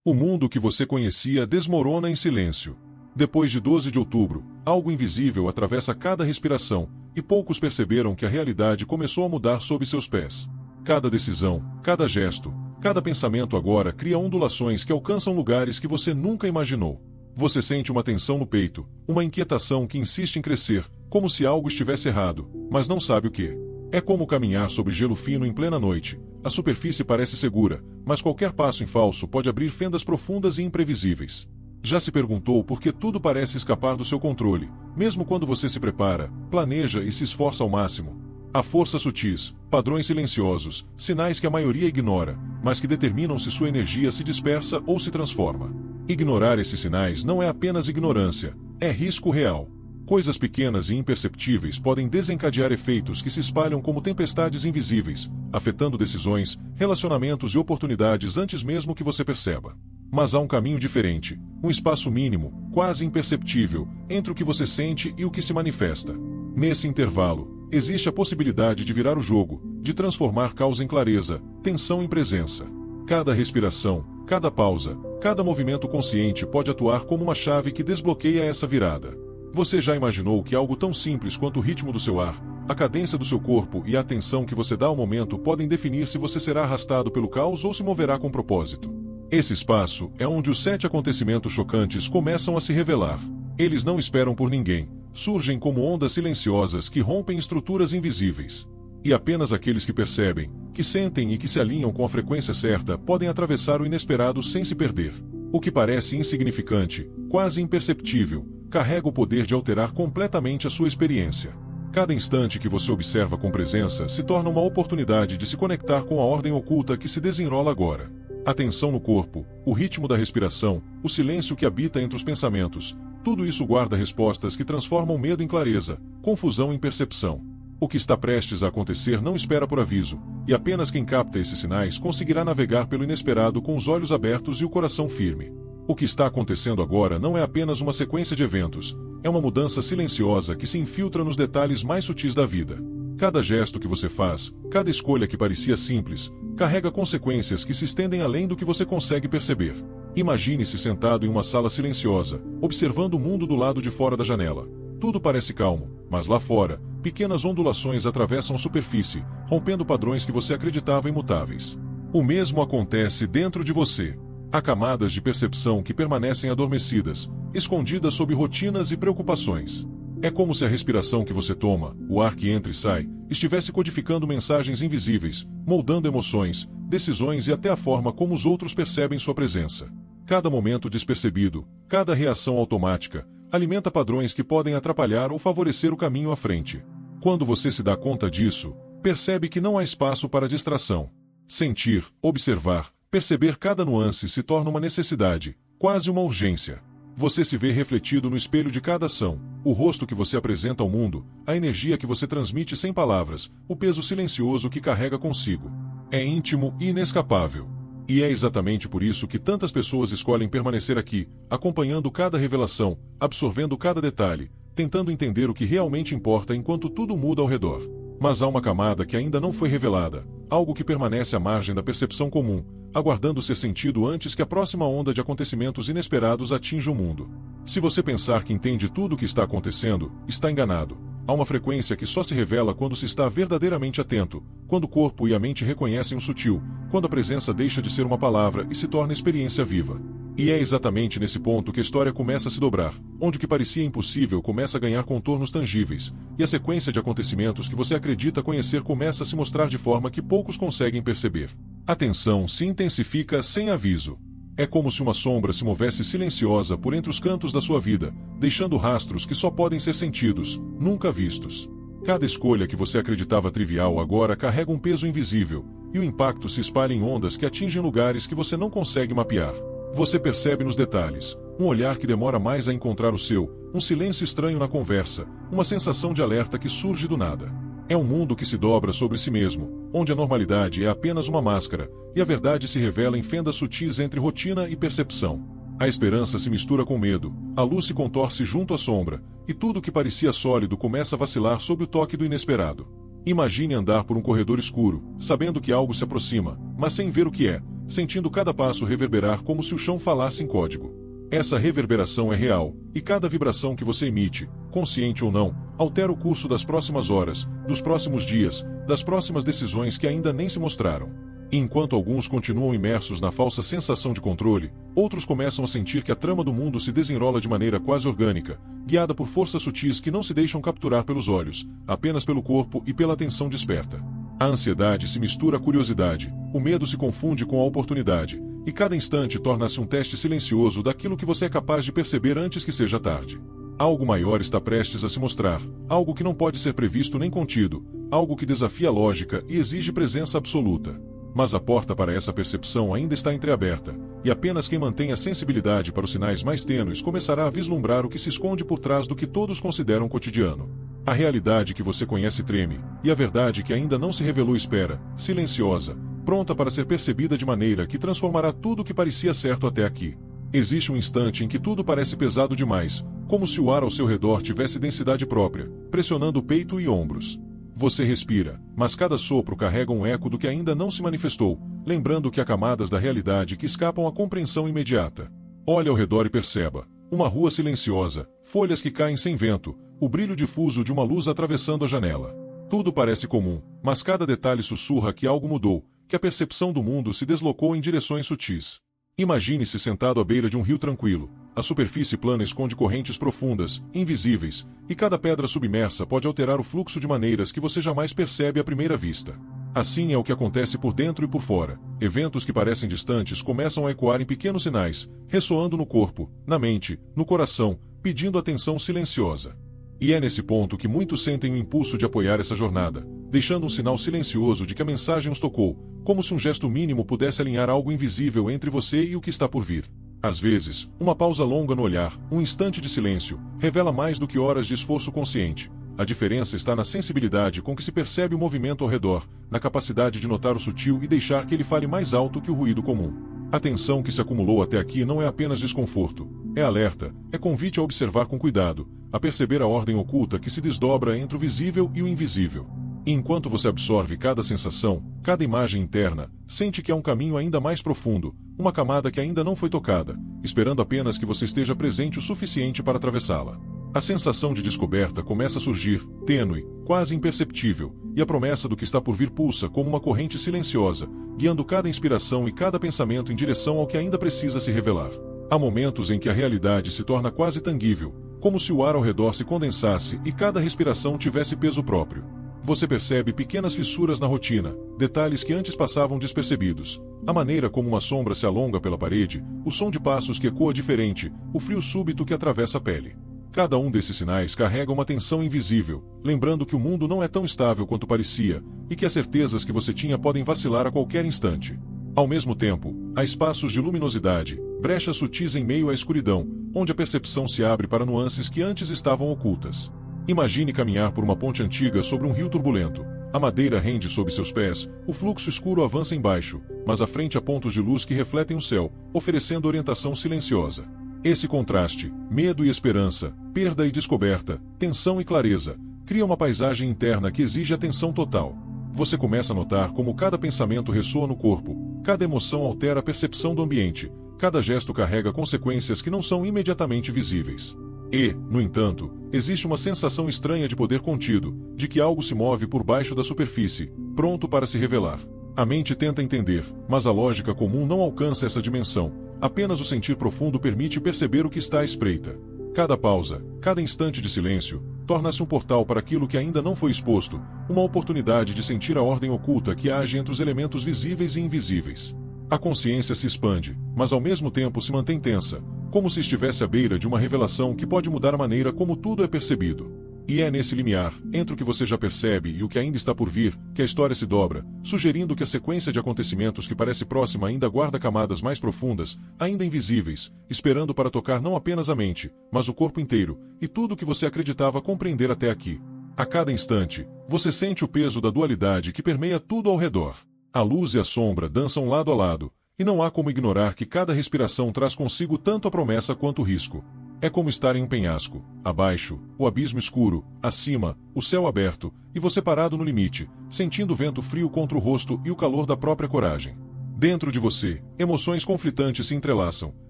O mundo que você conhecia desmorona em silêncio. Depois de 12 de outubro, algo invisível atravessa cada respiração, e poucos perceberam que a realidade começou a mudar sob seus pés. Cada decisão, cada gesto, cada pensamento agora cria ondulações que alcançam lugares que você nunca imaginou. Você sente uma tensão no peito, uma inquietação que insiste em crescer, como se algo estivesse errado, mas não sabe o que. É como caminhar sobre gelo fino em plena noite. A superfície parece segura, mas qualquer passo em falso pode abrir fendas profundas e imprevisíveis. Já se perguntou por que tudo parece escapar do seu controle, mesmo quando você se prepara, planeja e se esforça ao máximo? Há forças sutis, padrões silenciosos, sinais que a maioria ignora, mas que determinam se sua energia se dispersa ou se transforma. Ignorar esses sinais não é apenas ignorância, é risco real. Coisas pequenas e imperceptíveis podem desencadear efeitos que se espalham como tempestades invisíveis, afetando decisões, relacionamentos e oportunidades antes mesmo que você perceba. Mas há um caminho diferente, um espaço mínimo, quase imperceptível, entre o que você sente e o que se manifesta. Nesse intervalo, existe a possibilidade de virar o jogo, de transformar caos em clareza, tensão em presença. Cada respiração, cada pausa, cada movimento consciente pode atuar como uma chave que desbloqueia essa virada. Você já imaginou que algo tão simples quanto o ritmo do seu ar, a cadência do seu corpo e a atenção que você dá ao momento podem definir se você será arrastado pelo caos ou se moverá com propósito? Esse espaço é onde os 7 acontecimentos chocantes começam a se revelar. Eles não esperam por ninguém, surgem como ondas silenciosas que rompem estruturas invisíveis. E apenas aqueles que percebem, que sentem e que se alinham com a frequência certa podem atravessar o inesperado sem se perder. O que parece insignificante, quase imperceptível, carrega o poder de alterar completamente a sua experiência. Cada instante que você observa com presença se torna uma oportunidade de se conectar com a ordem oculta que se desenrola agora. A tensão no corpo, o ritmo da respiração, o silêncio que habita entre os pensamentos, tudo isso guarda respostas que transformam medo em clareza, confusão em percepção. O que está prestes a acontecer não espera por aviso, e apenas quem capta esses sinais conseguirá navegar pelo inesperado com os olhos abertos e o coração firme. O que está acontecendo agora não é apenas uma sequência de eventos, é uma mudança silenciosa que se infiltra nos detalhes mais sutis da vida. Cada gesto que você faz, cada escolha que parecia simples, carrega consequências que se estendem além do que você consegue perceber. Imagine-se sentado em uma sala silenciosa, observando o mundo do lado de fora da janela. Tudo parece calmo, mas lá fora, pequenas ondulações atravessam a superfície, rompendo padrões que você acreditava imutáveis. O mesmo acontece dentro de você. Há camadas de percepção que permanecem adormecidas, escondidas sob rotinas e preocupações. É como se a respiração que você toma, o ar que entra e sai, estivesse codificando mensagens invisíveis, moldando emoções, decisões e até a forma como os outros percebem sua presença. Cada momento despercebido, cada reação automática, alimenta padrões que podem atrapalhar ou favorecer o caminho à frente. Quando você se dá conta disso, percebe que não há espaço para distração. Sentir, observar, perceber cada nuance se torna uma necessidade, quase uma urgência. Você se vê refletido no espelho de cada ação, o rosto que você apresenta ao mundo, a energia que você transmite sem palavras, o peso silencioso que carrega consigo. É íntimo e inescapável. E é exatamente por isso que tantas pessoas escolhem permanecer aqui, acompanhando cada revelação, absorvendo cada detalhe, tentando entender o que realmente importa enquanto tudo muda ao redor. Mas há uma camada que ainda não foi revelada, algo que permanece à margem da percepção comum, aguardando ser sentido antes que a próxima onda de acontecimentos inesperados atinja o mundo. Se você pensar que entende tudo o que está acontecendo, está enganado. Há uma frequência que só se revela quando se está verdadeiramente atento, quando o corpo e a mente reconhecem o sutil, quando a presença deixa de ser uma palavra e se torna experiência viva. E é exatamente nesse ponto que a história começa a se dobrar, onde o que parecia impossível começa a ganhar contornos tangíveis, e a sequência de acontecimentos que você acredita conhecer começa a se mostrar de forma que poucos conseguem perceber. A tensão se intensifica sem aviso. É como se uma sombra se movesse silenciosa por entre os cantos da sua vida, deixando rastros que só podem ser sentidos, nunca vistos. Cada escolha que você acreditava trivial agora carrega um peso invisível, e o impacto se espalha em ondas que atingem lugares que você não consegue mapear. Você percebe nos detalhes, um olhar que demora mais a encontrar o seu, um silêncio estranho na conversa, uma sensação de alerta que surge do nada. É um mundo que se dobra sobre si mesmo, onde a normalidade é apenas uma máscara, e a verdade se revela em fendas sutis entre rotina e percepção. A esperança se mistura com medo, a luz se contorce junto à sombra, e tudo que parecia sólido começa a vacilar sob o toque do inesperado. Imagine andar por um corredor escuro, sabendo que algo se aproxima, mas sem ver o que é, sentindo cada passo reverberar como se o chão falasse em código. Essa reverberação é real, e cada vibração que você emite, consciente ou não, altera o curso das próximas horas, dos próximos dias, das próximas decisões que ainda nem se mostraram. E enquanto alguns continuam imersos na falsa sensação de controle, outros começam a sentir que a trama do mundo se desenrola de maneira quase orgânica, guiada por forças sutis que não se deixam capturar pelos olhos, apenas pelo corpo e pela atenção desperta. A ansiedade se mistura à curiosidade, o medo se confunde com a oportunidade, e cada instante torna-se um teste silencioso daquilo que você é capaz de perceber antes que seja tarde. Algo maior está prestes a se mostrar, algo que não pode ser previsto nem contido, algo que desafia a lógica e exige presença absoluta. Mas a porta para essa percepção ainda está entreaberta, e apenas quem mantém a sensibilidade para os sinais mais tênues começará a vislumbrar o que se esconde por trás do que todos consideram cotidiano. A realidade que você conhece treme, e a verdade que ainda não se revelou espera, silenciosa, pronta para ser percebida de maneira que transformará tudo o que parecia certo até aqui. Existe um instante em que tudo parece pesado demais, como se o ar ao seu redor tivesse densidade própria, pressionando o peito e ombros. Você respira, mas cada sopro carrega um eco do que ainda não se manifestou, lembrando que há camadas da realidade que escapam à compreensão imediata. Olhe ao redor e perceba. Uma rua silenciosa, folhas que caem sem vento, o brilho difuso de uma luz atravessando a janela. Tudo parece comum, mas cada detalhe sussurra que algo mudou, que a percepção do mundo se deslocou em direções sutis. Imagine-se sentado à beira de um rio tranquilo. A superfície plana esconde correntes profundas, invisíveis, e cada pedra submersa pode alterar o fluxo de maneiras que você jamais percebe à primeira vista. Assim é o que acontece por dentro e por fora. Eventos que parecem distantes começam a ecoar em pequenos sinais, ressoando no corpo, na mente, no coração, pedindo atenção silenciosa. E é nesse ponto que muitos sentem o impulso de apoiar essa jornada, deixando um sinal silencioso de que a mensagem os tocou, como se um gesto mínimo pudesse alinhar algo invisível entre você e o que está por vir. Às vezes, uma pausa longa no olhar, um instante de silêncio, revela mais do que horas de esforço consciente. A diferença está na sensibilidade com que se percebe o movimento ao redor, na capacidade de notar o sutil e deixar que ele fale mais alto que o ruído comum. A tensão que se acumulou até aqui não é apenas desconforto, é alerta, é convite a observar com cuidado, a perceber a ordem oculta que se desdobra entre o visível e o invisível. E enquanto você absorve cada sensação, cada imagem interna, sente que há um caminho ainda mais profundo, uma camada que ainda não foi tocada, esperando apenas que você esteja presente o suficiente para atravessá-la. A sensação de descoberta começa a surgir, tênue, quase imperceptível, e a promessa do que está por vir pulsa como uma corrente silenciosa, guiando cada inspiração e cada pensamento em direção ao que ainda precisa se revelar. Há momentos em que a realidade se torna quase tangível, como se o ar ao redor se condensasse e cada respiração tivesse peso próprio. Você percebe pequenas fissuras na rotina, detalhes que antes passavam despercebidos. A maneira como uma sombra se alonga pela parede, o som de passos que ecoa diferente, o frio súbito que atravessa a pele. Cada um desses sinais carrega uma tensão invisível, lembrando que o mundo não é tão estável quanto parecia, e que as certezas que você tinha podem vacilar a qualquer instante. Ao mesmo tempo, há espaços de luminosidade, brechas sutis em meio à escuridão, onde a percepção se abre para nuances que antes estavam ocultas. Imagine caminhar por uma ponte antiga sobre um rio turbulento. A madeira rende sob seus pés, o fluxo escuro avança embaixo, mas à frente há pontos de luz que refletem o céu, oferecendo orientação silenciosa. Esse contraste, medo e esperança, perda e descoberta, tensão e clareza, cria uma paisagem interna que exige atenção total. Você começa a notar como cada pensamento ressoa no corpo, cada emoção altera a percepção do ambiente, cada gesto carrega consequências que não são imediatamente visíveis. E, no entanto, existe uma sensação estranha de poder contido, de que algo se move por baixo da superfície, pronto para se revelar. A mente tenta entender, mas a lógica comum não alcança essa dimensão. Apenas o sentir profundo permite perceber o que está à espreita. Cada pausa, cada instante de silêncio, torna-se um portal para aquilo que ainda não foi exposto, uma oportunidade de sentir a ordem oculta que age entre os elementos visíveis e invisíveis. A consciência se expande, mas ao mesmo tempo se mantém tensa, como se estivesse à beira de uma revelação que pode mudar a maneira como tudo é percebido. E é nesse limiar, entre o que você já percebe e o que ainda está por vir, que a história se dobra, sugerindo que a sequência de acontecimentos que parece próxima ainda guarda camadas mais profundas, ainda invisíveis, esperando para tocar não apenas a mente, mas o corpo inteiro, e tudo o que você acreditava compreender até aqui. A cada instante, você sente o peso da dualidade que permeia tudo ao redor. A luz e a sombra dançam lado a lado, e não há como ignorar que cada respiração traz consigo tanto a promessa quanto o risco. É como estar em um penhasco, abaixo, o abismo escuro, acima, o céu aberto, e você parado no limite, sentindo o vento frio contra o rosto e o calor da própria coragem. Dentro de você, emoções conflitantes se entrelaçam,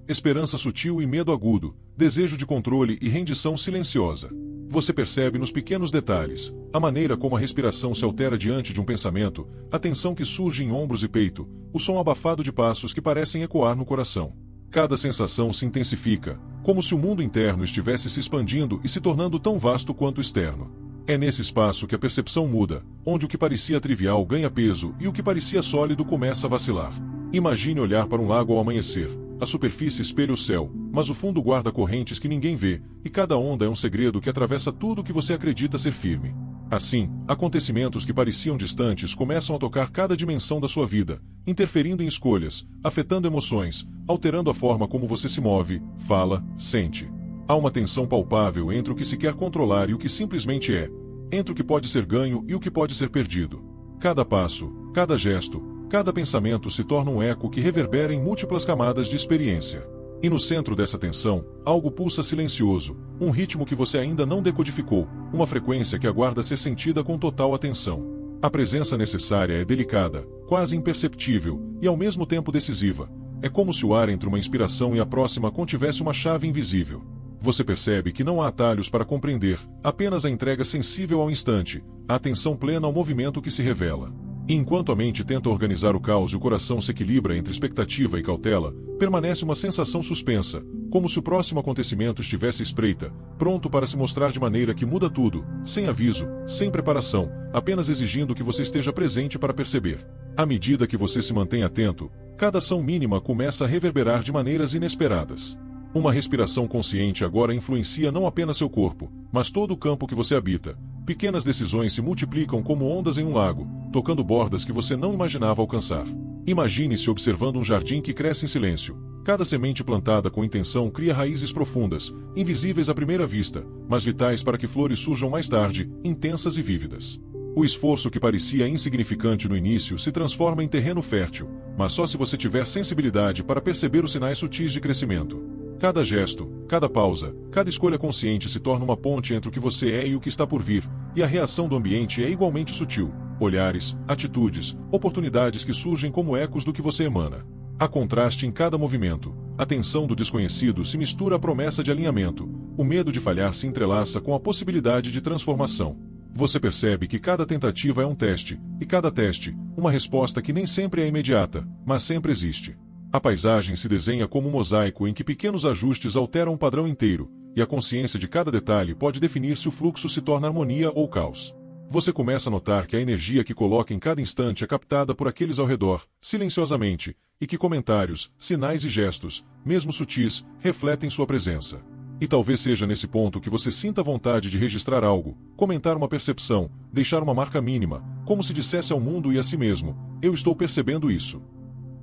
esperança sutil e medo agudo, desejo de controle e rendição silenciosa. Você percebe nos pequenos detalhes, a maneira como a respiração se altera diante de um pensamento, a tensão que surge em ombros e peito, o som abafado de passos que parecem ecoar no coração. Cada sensação se intensifica, como se o mundo interno estivesse se expandindo e se tornando tão vasto quanto o externo. É nesse espaço que a percepção muda, onde o que parecia trivial ganha peso e o que parecia sólido começa a vacilar. Imagine olhar para um lago ao amanhecer. A superfície espelha o céu, mas o fundo guarda correntes que ninguém vê, e cada onda é um segredo que atravessa tudo o que você acredita ser firme. Assim, acontecimentos que pareciam distantes começam a tocar cada dimensão da sua vida, interferindo em escolhas, afetando emoções, alterando a forma como você se move, fala, sente. Há uma tensão palpável entre o que se quer controlar e o que simplesmente é, entre o que pode ser ganho e o que pode ser perdido. Cada passo, cada gesto, cada pensamento se torna um eco que reverbera em múltiplas camadas de experiência. E no centro dessa tensão, algo pulsa silencioso, um ritmo que você ainda não decodificou, uma frequência que aguarda ser sentida com total atenção. A presença necessária é delicada, quase imperceptível, e ao mesmo tempo decisiva. É como se o ar entre uma inspiração e a próxima contivesse uma chave invisível. Você percebe que não há atalhos para compreender, apenas a entrega sensível ao instante, a atenção plena ao movimento que se revela. E enquanto a mente tenta organizar o caos e o coração se equilibra entre expectativa e cautela, permanece uma sensação suspensa, como se o próximo acontecimento estivesse à espreita, pronto para se mostrar de maneira que muda tudo, sem aviso, sem preparação, apenas exigindo que você esteja presente para perceber. À medida que você se mantém atento, cada ação mínima começa a reverberar de maneiras inesperadas. Uma respiração consciente agora influencia não apenas seu corpo, mas todo o campo que você habita. Pequenas decisões se multiplicam como ondas em um lago, tocando bordas que você não imaginava alcançar. Imagine-se observando um jardim que cresce em silêncio. Cada semente plantada com intenção cria raízes profundas, invisíveis à primeira vista, mas vitais para que flores surjam mais tarde, intensas e vívidas. O esforço que parecia insignificante no início se transforma em terreno fértil, mas só se você tiver sensibilidade para perceber os sinais sutis de crescimento. Cada gesto, cada pausa, cada escolha consciente se torna uma ponte entre o que você é e o que está por vir, e a reação do ambiente é igualmente sutil. Olhares, atitudes, oportunidades que surgem como ecos do que você emana. Há contraste em cada movimento. A tensão do desconhecido se mistura à promessa de alinhamento. O medo de falhar se entrelaça com a possibilidade de transformação. Você percebe que cada tentativa é um teste, e cada teste, uma resposta que nem sempre é imediata, mas sempre existe. A paisagem se desenha como um mosaico em que pequenos ajustes alteram um padrão inteiro, e a consciência de cada detalhe pode definir se o fluxo se torna harmonia ou caos. Você começa a notar que a energia que coloca em cada instante é captada por aqueles ao redor, silenciosamente, e que comentários, sinais e gestos, mesmo sutis, refletem sua presença. E talvez seja nesse ponto que você sinta vontade de registrar algo, comentar uma percepção, deixar uma marca mínima, como se dissesse ao mundo e a si mesmo: eu estou percebendo isso.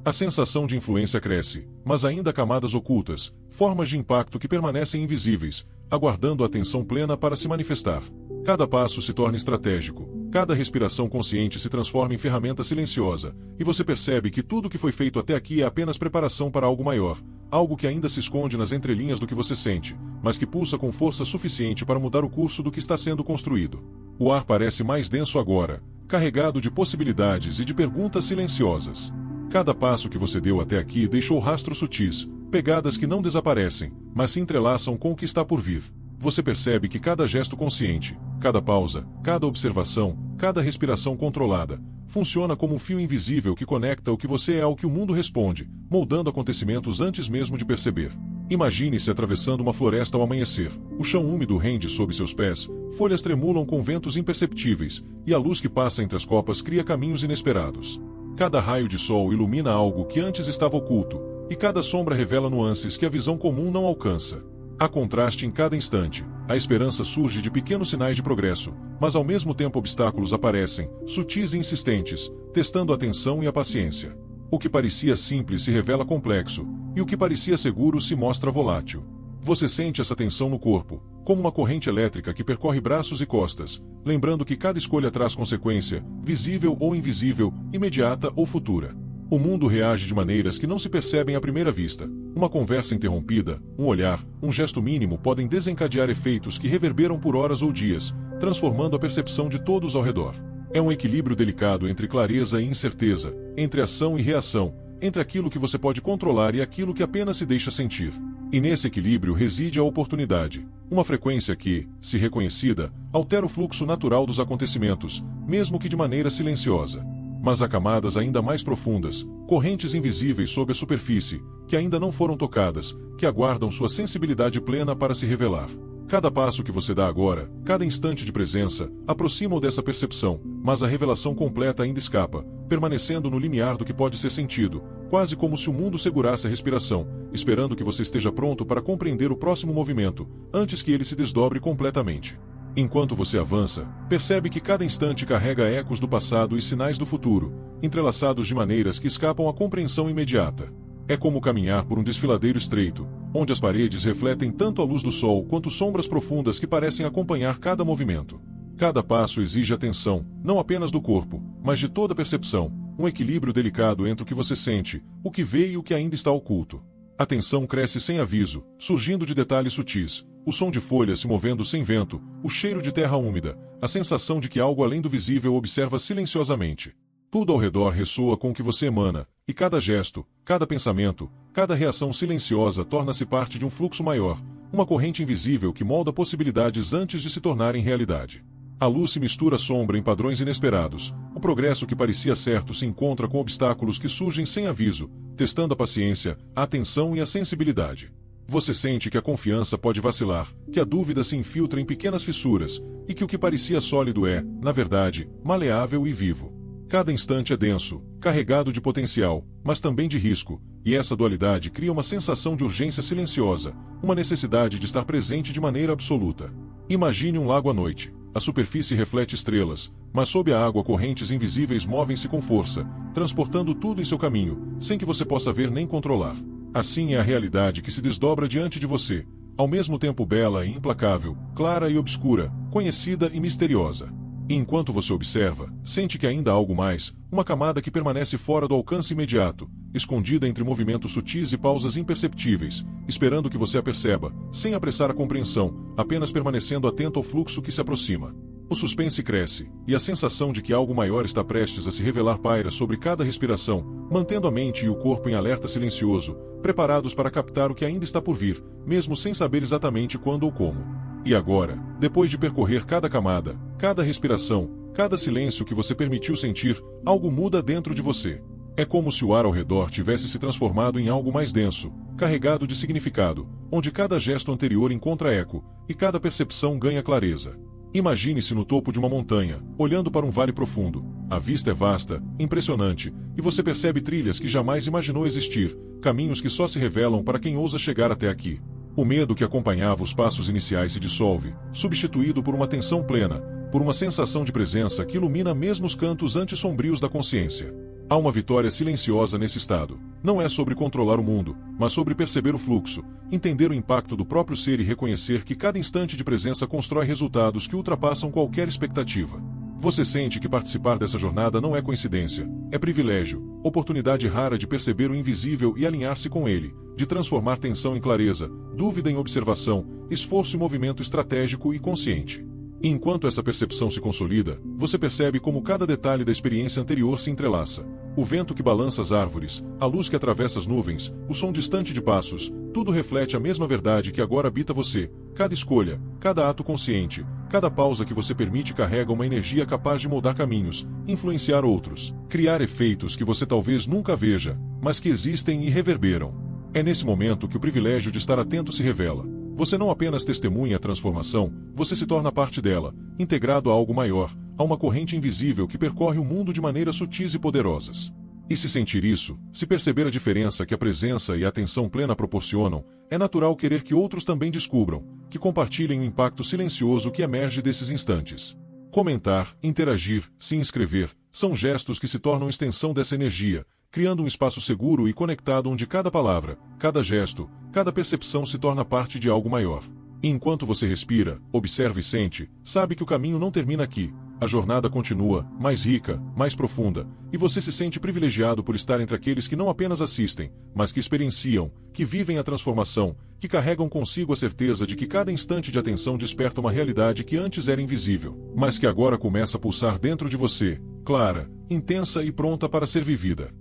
A sensação de influência cresce, mas ainda há camadas ocultas, formas de impacto que permanecem invisíveis, aguardando a atenção plena para se manifestar. Cada passo se torna estratégico, cada respiração consciente se transforma em ferramenta silenciosa, e você percebe que tudo o que foi feito até aqui é apenas preparação para algo maior, algo que ainda se esconde nas entrelinhas do que você sente, mas que pulsa com força suficiente para mudar o curso do que está sendo construído. O ar parece mais denso agora, carregado de possibilidades e de perguntas silenciosas. Cada passo que você deu até aqui deixou rastros sutis, pegadas que não desaparecem, mas se entrelaçam com o que está por vir. Você percebe que cada gesto consciente, cada pausa, cada observação, cada respiração controlada, funciona como um fio invisível que conecta o que você é ao que o mundo responde, moldando acontecimentos antes mesmo de perceber. Imagine-se atravessando uma floresta ao amanhecer. O chão úmido rende sob seus pés, folhas tremulam com ventos imperceptíveis, e a luz que passa entre as copas cria caminhos inesperados. Cada raio de sol ilumina algo que antes estava oculto, e cada sombra revela nuances que a visão comum não alcança. Há contraste em cada instante, a esperança surge de pequenos sinais de progresso, mas ao mesmo tempo obstáculos aparecem, sutis e insistentes, testando a atenção e a paciência. O que parecia simples se revela complexo, e o que parecia seguro se mostra volátil. Você sente essa tensão no corpo, como uma corrente elétrica que percorre braços e costas, lembrando que cada escolha traz consequência, visível ou invisível, imediata ou futura. O mundo reage de maneiras que não se percebem à primeira vista. Uma conversa interrompida, um olhar, um gesto mínimo podem desencadear efeitos que reverberam por horas ou dias, transformando a percepção de todos ao redor. É um equilíbrio delicado entre clareza e incerteza, entre ação e reação, entre aquilo que você pode controlar e aquilo que apenas se deixa sentir. E nesse equilíbrio reside a oportunidade, uma frequência que, se reconhecida, altera o fluxo natural dos acontecimentos, mesmo que de maneira silenciosa. Mas há camadas ainda mais profundas, correntes invisíveis sob a superfície, que ainda não foram tocadas, que aguardam sua sensibilidade plena para se revelar. Cada passo que você dá agora, cada instante de presença, aproxima-o dessa percepção, mas a revelação completa ainda escapa, permanecendo no limiar do que pode ser sentido, quase como se o mundo segurasse a respiração, esperando que você esteja pronto para compreender o próximo movimento, antes que ele se desdobre completamente. Enquanto você avança, percebe que cada instante carrega ecos do passado e sinais do futuro, entrelaçados de maneiras que escapam à compreensão imediata. É como caminhar por um desfiladeiro estreito, onde as paredes refletem tanto a luz do sol quanto sombras profundas que parecem acompanhar cada movimento. Cada passo exige atenção, não apenas do corpo, mas de toda a percepção, um equilíbrio delicado entre o que você sente, o que vê e o que ainda está oculto. A tensão cresce sem aviso, surgindo de detalhes sutis, o som de folhas se movendo sem vento, o cheiro de terra úmida, a sensação de que algo além do visível observa silenciosamente. Tudo ao redor ressoa com o que você emana, e cada gesto, cada pensamento, cada reação silenciosa torna-se parte de um fluxo maior, uma corrente invisível que molda possibilidades antes de se tornarem realidade. A luz se mistura à sombra em padrões inesperados, o progresso que parecia certo se encontra com obstáculos que surgem sem aviso, testando a paciência, a atenção e a sensibilidade. Você sente que a confiança pode vacilar, que a dúvida se infiltra em pequenas fissuras, e que o que parecia sólido é, na verdade, maleável e vivo. Cada instante é denso, carregado de potencial, mas também de risco, e essa dualidade cria uma sensação de urgência silenciosa, uma necessidade de estar presente de maneira absoluta. Imagine um lago à noite. A superfície reflete estrelas, mas sob a água correntes invisíveis movem-se com força, transportando tudo em seu caminho, sem que você possa ver nem controlar. Assim é a realidade que se desdobra diante de você, ao mesmo tempo bela e implacável, clara e obscura, conhecida e misteriosa. E enquanto você observa, sente que ainda há algo mais, uma camada que permanece fora do alcance imediato, escondida entre movimentos sutis e pausas imperceptíveis, esperando que você a perceba, sem apressar a compreensão, apenas permanecendo atento ao fluxo que se aproxima. O suspense cresce, e a sensação de que algo maior está prestes a se revelar paira sobre cada respiração, mantendo a mente e o corpo em alerta silencioso, preparados para captar o que ainda está por vir, mesmo sem saber exatamente quando ou como. E agora, depois de percorrer cada camada, cada respiração, cada silêncio que você permitiu sentir, algo muda dentro de você. É como se o ar ao redor tivesse se transformado em algo mais denso, carregado de significado, onde cada gesto anterior encontra eco, e cada percepção ganha clareza. Imagine-se no topo de uma montanha, olhando para um vale profundo. A vista é vasta, impressionante, e você percebe trilhas que jamais imaginou existir, caminhos que só se revelam para quem ousa chegar até aqui. O medo que acompanhava os passos iniciais se dissolve, substituído por uma tensão plena, por uma sensação de presença que ilumina mesmo os cantos anti-sombrios da consciência. Há uma vitória silenciosa nesse estado. Não é sobre controlar o mundo, mas sobre perceber o fluxo, entender o impacto do próprio ser e reconhecer que cada instante de presença constrói resultados que ultrapassam qualquer expectativa. Você sente que participar dessa jornada não é coincidência, é privilégio, oportunidade rara de perceber o invisível e alinhar-se com ele, de transformar tensão em clareza, dúvida em observação, esforço em movimento estratégico e consciente. E enquanto essa percepção se consolida, você percebe como cada detalhe da experiência anterior se entrelaça. O vento que balança as árvores, a luz que atravessa as nuvens, o som distante de passos, tudo reflete a mesma verdade que agora habita você. Cada escolha, cada ato consciente, cada pausa que você permite carrega uma energia capaz de moldar caminhos, influenciar outros, criar efeitos que você talvez nunca veja, mas que existem e reverberam. É nesse momento que o privilégio de estar atento se revela. Você não apenas testemunha a transformação, você se torna parte dela, integrado a algo maior, a uma corrente invisível que percorre o mundo de maneiras sutis e poderosas. E se sentir isso, se perceber a diferença que a presença e a atenção plena proporcionam, é natural querer que outros também descubram, que compartilhem o impacto silencioso que emerge desses instantes. Comentar, interagir, se inscrever, são gestos que se tornam extensão dessa energia, criando um espaço seguro e conectado onde cada palavra, cada gesto, cada percepção se torna parte de algo maior. E enquanto você respira, observa e sente, sabe que o caminho não termina aqui. A jornada continua, mais rica, mais profunda, e você se sente privilegiado por estar entre aqueles que não apenas assistem, mas que experienciam, que vivem a transformação, que carregam consigo a certeza de que cada instante de atenção desperta uma realidade que antes era invisível, mas que agora começa a pulsar dentro de você, clara, intensa e pronta para ser vivida.